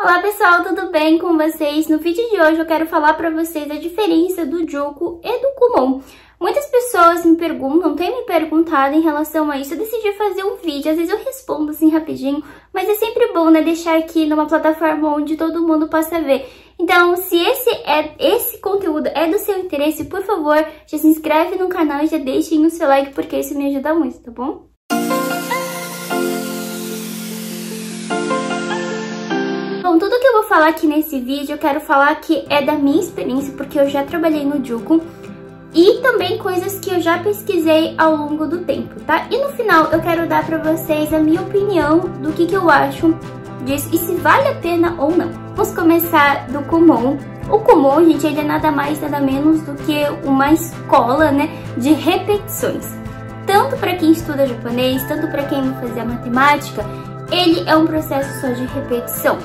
Olá pessoal, tudo bem com vocês? No vídeo de hoje eu quero falar pra vocês a diferença do Juco e do Kumon. Muitas pessoas me perguntam, têm me perguntado em relação a isso. Eu decidi fazer um vídeo, às vezes eu respondo assim rapidinho, mas é sempre bom, né, deixar aqui numa plataforma onde todo mundo possa ver. Então, se esse conteúdo é do seu interesse, por favor, já se inscreve no canal e já deixem o seu like, porque isso me ajuda muito, tá bom? Bom, tudo que eu vou falar aqui nesse vídeo, eu quero falar que é da minha experiência, porque eu já trabalhei no Juco, e também coisas que eu já pesquisei ao longo do tempo, tá? E no final eu quero dar pra vocês a minha opinião do que eu acho disso e se vale a pena ou não. Vamos começar do Kumon. O Kumon, gente, ele é nada mais, nada menos do que uma escola, né, de repetições. Tanto para quem estuda japonês, tanto para quem vai fazer a matemática, ele é um processo só de repetição.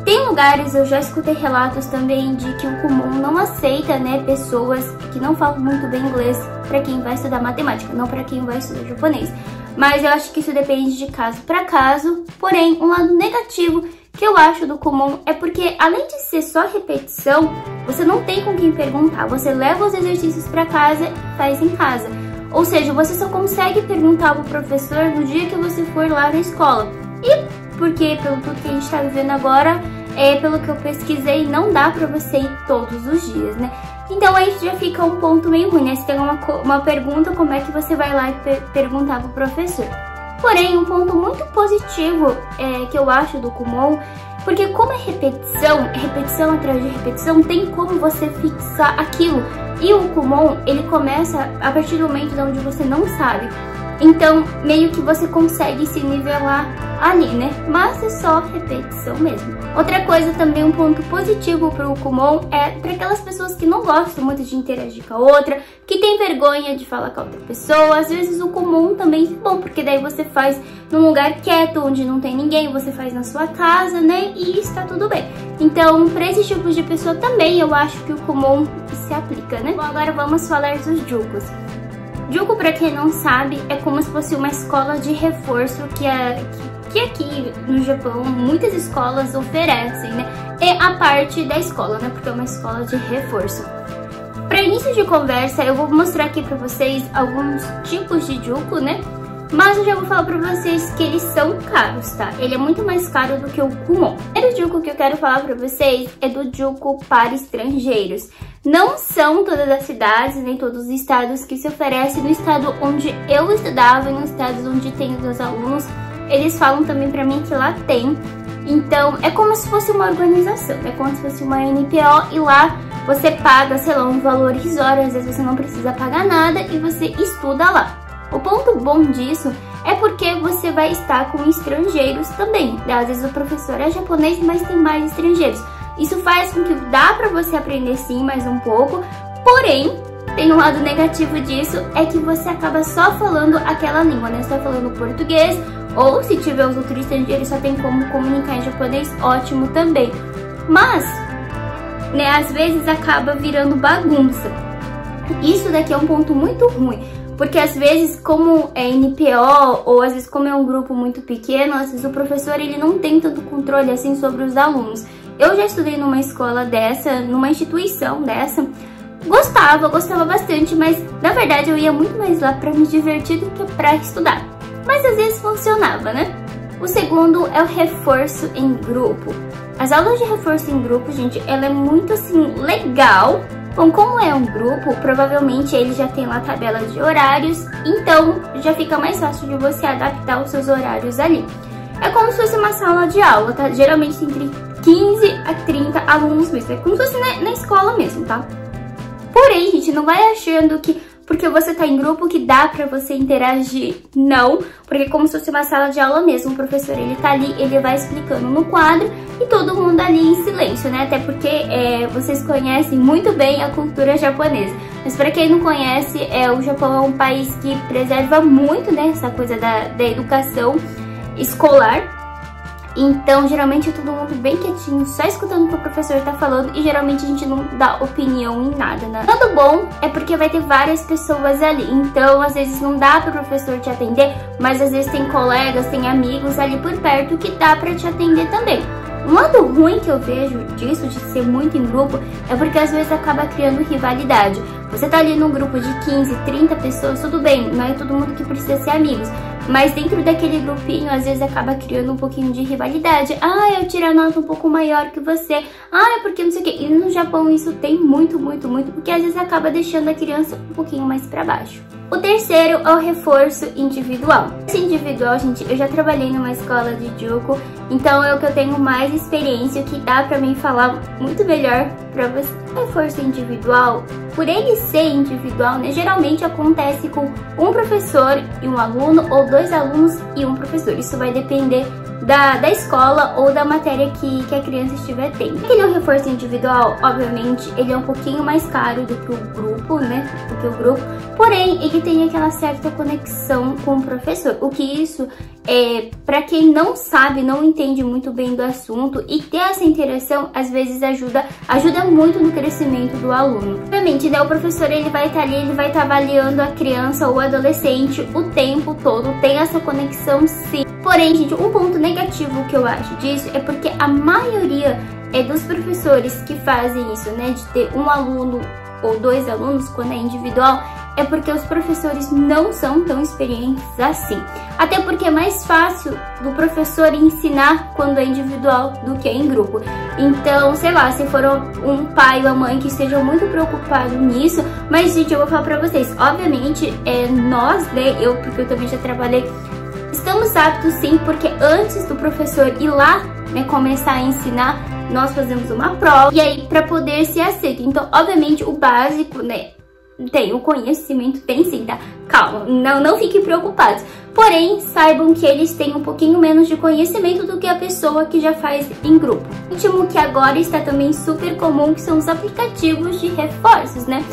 Tem lugares, eu já escutei relatos também de que o Kumon não aceita, né, pessoas que não falam muito bem inglês para quem vai estudar matemática, não para quem vai estudar japonês. Mas eu acho que isso depende de caso para caso. Porém, um lado negativo que eu acho do Kumon é porque, além de ser só repetição, você não tem com quem perguntar. Você leva os exercícios para casa e faz em casa. Ou seja, você só consegue perguntar pro professor no dia que você for lá na escola. E porque, pelo tudo que a gente tá vivendo agora, pelo que eu pesquisei, não dá pra você ir todos os dias, né? Então aí já fica um ponto meio ruim, né? Se tem uma pergunta, como é que você vai lá e perguntar pro professor? Porém, um ponto muito positivo que eu acho do Kumon, porque como é repetição atrás de repetição, tem como você fixar aquilo. E o Kumon, ele começa a partir do momento onde você não sabe. Então, meio que você consegue se nivelar ali, né? Mas é só repetição mesmo. Outra coisa também, um ponto positivo pro Kumon é para aquelas pessoas que não gostam muito de interagir com a outra, que tem vergonha de falar com a outra pessoa. Às vezes o Kumon também é bom, porque daí você faz num lugar quieto, onde não tem ninguém, você faz na sua casa, né? E está tudo bem. Então, para esses tipos de pessoa também, eu acho que o Kumon se aplica, né? Bom, agora vamos falar dos Jucos. Juco, pra quem não sabe, é como se fosse uma escola de reforço que aqui no Japão muitas escolas oferecem, né? É a parte da escola, né? Porque é uma escola de reforço. Para início de conversa, eu vou mostrar aqui pra vocês alguns tipos de Juco, né? Mas eu já vou falar pra vocês que eles são caros, tá? Ele é muito mais caro do que o Kumon. O primeiro Juco que eu quero falar pra vocês é do Juco para estrangeiros. Não são todas as cidades, nem todos os estados que se oferecem. No estado onde eu estudava e nos estados onde tem os meus alunos, eles falam também pra mim que lá tem. Então, é como se fosse uma organização, é como se fosse uma NPO e lá você paga, sei lá, um valor irrisório, às vezes você não precisa pagar nada e você estuda lá. O ponto bom disso é porque você vai estar com estrangeiros também. Às vezes o professor é japonês, mas tem mais estrangeiros. Isso faz com que dá pra você aprender sim mais um pouco, porém, tem um lado negativo disso, é que você acaba só falando aquela língua, né? Só falando português, ou se tiver os outros estrangeiros, só tem como comunicar em japonês, ótimo também. Mas, né, às vezes acaba virando bagunça. Isso daqui é um ponto muito ruim. Porque às vezes, como é NPO, ou às vezes como é um grupo muito pequeno, às vezes o professor ele não tem tanto controle assim sobre os alunos. Eu já estudei numa escola dessa, numa instituição dessa, gostava bastante, mas na verdade eu ia muito mais lá pra me divertir do que pra estudar. Mas às vezes funcionava, né? O segundo é o reforço em grupo. As aulas de reforço em grupo, gente, ela é muito assim, legal. Bom, como é um grupo, provavelmente ele já tem lá tabela de horários, então já fica mais fácil de você adaptar os seus horários ali. É como se fosse uma sala de aula, tá? Geralmente tem entre 15 a 30 alunos mesmo, é como se fosse na escola mesmo, tá? Porém, gente, não vai achando que porque você tá em grupo que dá pra você interagir, não, porque é como se fosse uma sala de aula mesmo, o professor ele tá ali, ele vai explicando no quadro e todo mundo ali em silêncio, né, até porque vocês conhecem muito bem a cultura japonesa, mas pra quem não conhece, o Japão é um país que preserva muito, né, essa coisa da educação escolar. Então, geralmente é todo mundo bem quietinho, só escutando o que o professor tá falando e geralmente a gente não dá opinião em nada, né? Lado bom é porque vai ter várias pessoas ali, então às vezes não dá pro professor te atender, mas às vezes tem colegas, tem amigos ali por perto que dá pra te atender também. Um lado ruim que eu vejo disso, de ser muito em grupo, é porque às vezes acaba criando rivalidade. Você tá ali num grupo de 15, 30 pessoas, tudo bem, não é todo mundo que precisa ser amigos. Mas dentro daquele grupinho, às vezes acaba criando um pouquinho de rivalidade. Ah, eu tiro a nota um pouco maior que você. Ah, é porque não sei o quê. E no Japão isso tem muito, porque às vezes acaba deixando a criança um pouquinho mais pra baixo. O terceiro é o reforço individual. Esse individual, gente, eu já trabalhei numa escola de Juku, então é o que eu tenho mais experiência, o que dá pra mim falar muito melhor pra você. O reforço individual, por ele ser individual, né, geralmente acontece com um professor e um aluno, ou 2 alunos e um professor. Isso vai depender da escola ou da matéria que a criança estiver tendo. Aquele é um reforço individual, obviamente, ele é um pouquinho mais caro do que o grupo, né? Porém, ele tem aquela certa conexão com o professor. O que isso para quem não sabe, não entende muito bem do assunto, e ter essa interação às vezes ajuda muito no crescimento do aluno. Obviamente, né, o professor ele vai estar ali, ele vai estar avaliando a criança ou o adolescente o tempo todo, tem essa conexão sim. Porém, gente, um ponto negativo que eu acho disso é porque a maioria dos professores que fazem isso, né, de ter um aluno ou 2 alunos quando é individual, é porque os professores não são tão experientes assim. Até porque é mais fácil do professor ensinar quando é individual do que em grupo. Então, sei lá, se for um pai ou uma mãe que estejam muito preocupados nisso, mas, gente, eu vou falar pra vocês, obviamente, nós, né, porque eu também já trabalhei, estamos aptos sim, porque antes do professor ir lá, né, começar a ensinar, nós fazemos uma prova, e aí para poder ser aceito. Então, obviamente, o básico, né, tem o conhecimento, tem sim, tá? Calma, não fiquem preocupados. Porém, saibam que eles têm um pouquinho menos de conhecimento do que a pessoa que já faz em grupo. O último que agora está também super comum, que são os aplicativos de reforços, né?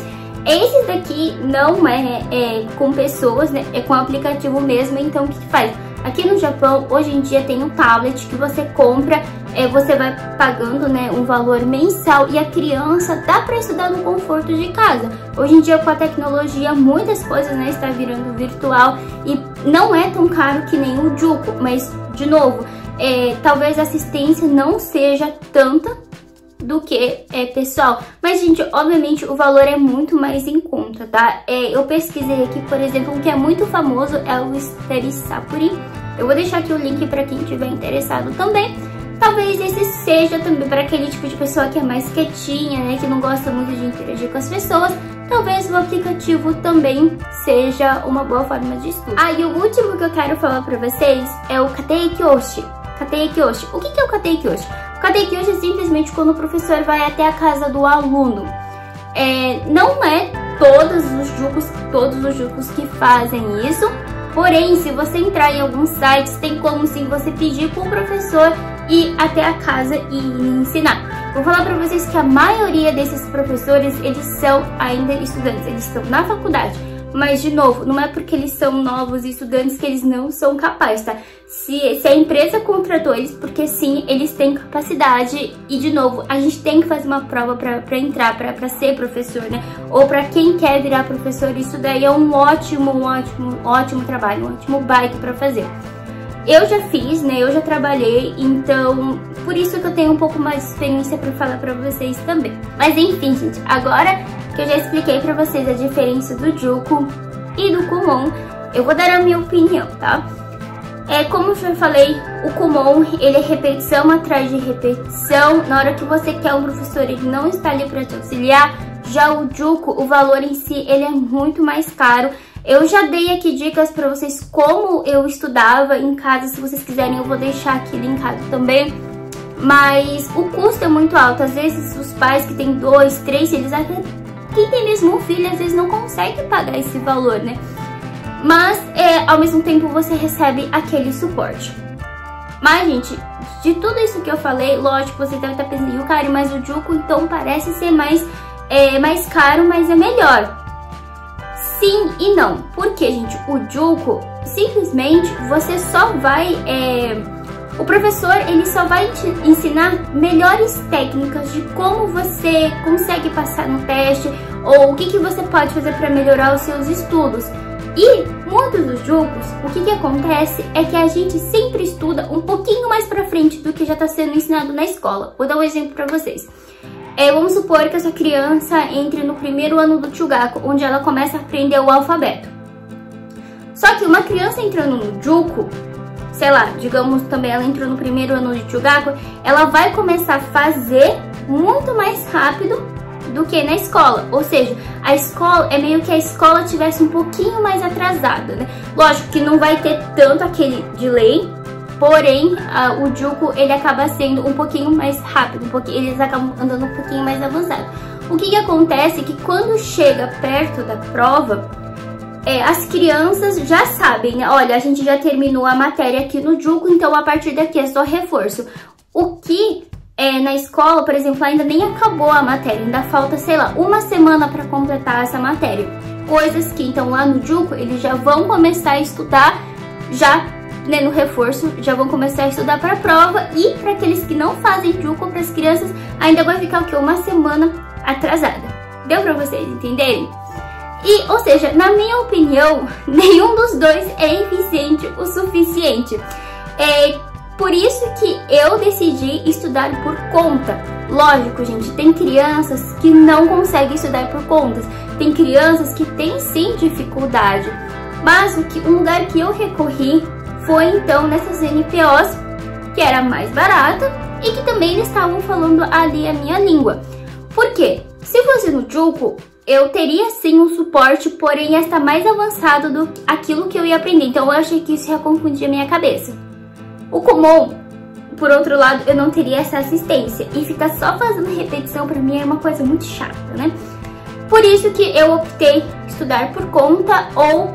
Esses daqui não é com pessoas, né? É com aplicativo mesmo. Então, o que faz? Aqui no Japão, hoje em dia, tem um tablet que você compra, você vai pagando, né, um valor mensal, e a criança dá para estudar no conforto de casa. Hoje em dia, com a tecnologia, muitas coisas, né, está virando virtual e não é tão caro que nem o Juku, mas, de novo, talvez a assistência não seja tanta do que pessoal, mas, gente, obviamente o valor é muito mais em conta, tá? Eu pesquisei aqui, por exemplo, um que é muito famoso é o Study Sapuri. Eu vou deixar aqui o link para quem estiver interessado também. Talvez esse seja também para aquele tipo de pessoa que é mais quietinha, né, que não gosta muito de interagir com as pessoas. Talvez o aplicativo também seja uma boa forma de estudo. E o último que eu quero falar para vocês é o Katei Kyoshi. Katei Kyoshi. O que é o Katei Kyoshi? O Katei Kyoshi é simplesmente quando o professor vai até a casa do aluno. Não é todos os Jukus que fazem isso. Porém, se você entrar em alguns sites, tem como sim você pedir para o professor ir até a casa e ensinar. Vou falar para vocês que a maioria desses professores, eles são ainda estudantes, eles estão na faculdade. Mas, de novo, não é porque eles são novos estudantes que eles não são capazes, tá? Se a empresa contratou eles, porque sim, eles têm capacidade. E, de novo, a gente tem que fazer uma prova pra entrar, pra ser professor, né? Ou pra quem quer virar professor, isso daí é um ótimo trabalho, um ótimo bike pra fazer. Eu já fiz, né? Eu já trabalhei, então por isso que eu tenho um pouco mais de experiência pra falar pra vocês também. Mas enfim, gente, agora que eu já expliquei pra vocês a diferença do Juku e do Kumon, eu vou dar a minha opinião, tá? Como eu já falei, o Kumon, ele é repetição atrás de repetição. Na hora que você quer um professor, ele não está ali pra te auxiliar. Já o Juku, o valor em si, ele é muito mais caro. Eu já dei aqui dicas pra vocês como eu estudava em casa. Se vocês quiserem, eu vou deixar aqui linkado também. Mas o custo é muito alto. Às vezes, os pais que têm 2, 3 filhos, até quem tem mesmo um filho, às vezes não consegue pagar esse valor, né? Mas, ao mesmo tempo, você recebe aquele suporte. Mas, gente, de tudo isso que eu falei, lógico, você deve estar pensando, cara, mas o Juku, então, parece ser mais caro, mas é melhor. Sim e não. Porque, gente, o Juku, simplesmente, você só vai... o professor, ele só vai te ensinar melhores técnicas de como você consegue passar no teste, ou o que você pode fazer para melhorar os seus estudos. E muitos dos Jucos, o que acontece é que a gente sempre estuda um pouquinho mais pra frente do que já tá sendo ensinado na escola. Vou dar um exemplo pra vocês. Vamos supor que essa criança entre no primeiro ano do Chugaku, onde ela começa a aprender o alfabeto. Só que uma criança entrando no Juku, sei lá, digamos também ela entrou no primeiro ano de Chugaku, ela vai começar a fazer muito mais rápido do que na escola. Ou seja, a escola é meio que a escola tivesse um pouquinho mais atrasada, né? Lógico que não vai ter tanto aquele delay, porém o Juku ele acaba sendo um pouquinho mais rápido, porque eles acabam andando um pouquinho mais avançado. O que acontece é que quando chega perto da prova, as crianças já sabem, né? Olha, a gente já terminou a matéria aqui no Juku, então a partir daqui é só reforço. O que na escola, por exemplo, ainda nem acabou a matéria, ainda falta, sei lá, uma semana para completar essa matéria. Coisas que, então, lá no Juku, eles já vão começar a estudar, já, né, no reforço, já vão começar a estudar para a prova. E para aqueles que não fazem Juku, para as crianças, ainda vai ficar o quê? Uma semana atrasada. Deu para vocês entenderem? E, ou seja, na minha opinião, nenhum dos dois é eficiente o suficiente. Por isso que eu decidi estudar por conta. Lógico, gente, tem crianças que não conseguem estudar por contas. Tem crianças que têm sim dificuldade. Mas um lugar que eu recorri foi então nessas NPOs, que era mais barata e que também eles estavam falando ali a minha língua. Por quê? Se fosse no Juku, eu teria sim um suporte, porém ia estar mais avançado do que aquilo que eu ia aprender. Então eu achei que isso ia confundir a minha cabeça. O Kumon, por outro lado, eu não teria essa assistência. E ficar só fazendo repetição pra mim é uma coisa muito chata, né? Por isso que eu optei estudar por conta ou,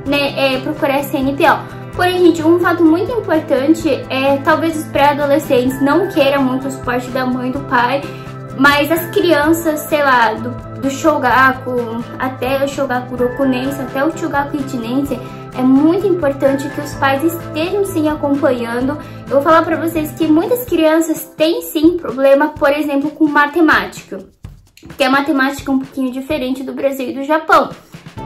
né, procurar essa NPO. Porém, gente, um fato muito importante é talvez os pré-adolescentes não queiram muito o suporte da mãe e do pai, mas as crianças, sei lá, do Shogaku até o Shogaku Rokunense, até o Chugaku Ichinense, é muito importante que os pais estejam sim acompanhando. Eu vou falar pra vocês que muitas crianças têm sim problema, por exemplo, com matemática, porque a matemática é um pouquinho diferente do Brasil e do Japão.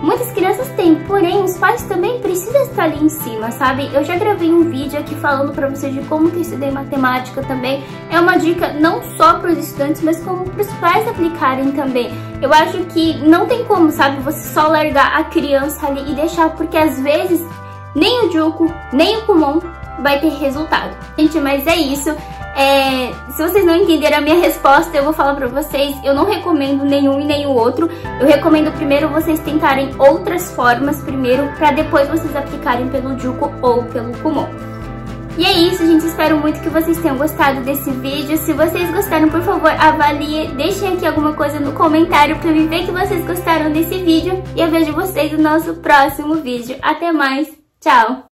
Muitas crianças têm, porém os pais também precisam estar ali em cima, sabe? Eu já gravei um vídeo aqui falando pra vocês de como que eu estudei matemática também. É uma dica não só para os estudantes, mas como para os pais aplicarem também. Eu acho que não tem como, sabe, você só largar a criança ali e deixar, porque às vezes nem o Juku, nem o Kumon vai ter resultado. Gente, mas é isso. Se vocês não entenderam a minha resposta, eu vou falar pra vocês, eu não recomendo nenhum e nem o outro. Eu recomendo primeiro vocês tentarem outras formas primeiro, pra depois vocês aplicarem pelo Juku ou pelo Kumon. E é isso, gente, espero muito que vocês tenham gostado desse vídeo. Se vocês gostaram, por favor, avalie, deixem aqui alguma coisa no comentário pra eu ver que vocês gostaram desse vídeo. E eu vejo vocês no nosso próximo vídeo. Até mais, tchau!